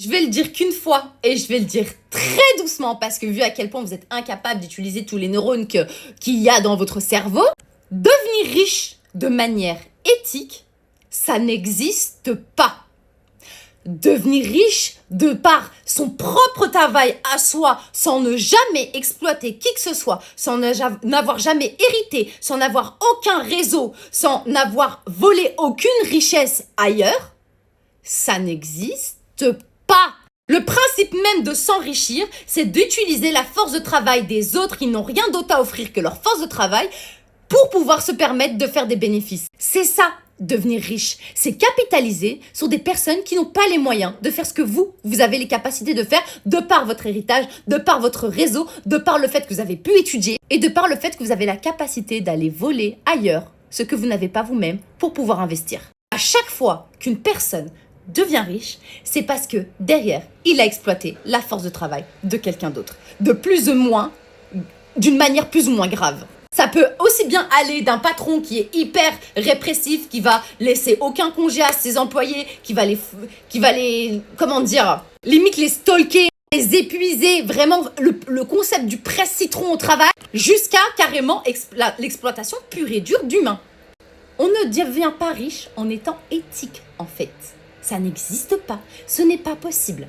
Je vais le dire qu'une fois et je vais le dire très doucement parce que vu à quel point vous êtes incapable d'utiliser tous les neurones qu'il y a dans votre cerveau, devenir riche de manière éthique, ça n'existe pas. Devenir riche de par son propre travail à soi, sans ne jamais exploiter qui que ce soit, sans n'avoir jamais hérité, sans n'avoir aucun réseau, sans n'avoir volé aucune richesse ailleurs, ça n'existe pas. Le principe même de s'enrichir, c'est d'utiliser la force de travail des autres qui n'ont rien d'autre à offrir que leur force de travail pour pouvoir se permettre de faire des bénéfices. C'est ça, devenir riche. C'est capitaliser sur des personnes qui n'ont pas les moyens de faire ce que vous avez les capacités de faire de par votre héritage, de par votre réseau, de par le fait que vous avez pu étudier et de par le fait que vous avez la capacité d'aller voler ailleurs ce que vous n'avez pas vous-même pour pouvoir investir. À chaque fois qu'une personne devient riche, c'est parce que derrière, il a exploité la force de travail de quelqu'un d'autre. D'une manière plus ou moins grave. Ça peut aussi bien aller d'un patron qui est hyper répressif, qui va laisser aucun congé à ses employés, qui va les, comment dire, limite les stalker, les épuiser, vraiment le concept du presse-citron au travail, jusqu'à carrément l'exploitation pure et dure d'humains. On ne devient pas riche en étant éthique, en fait. Ça n'existe pas. Ce n'est pas possible.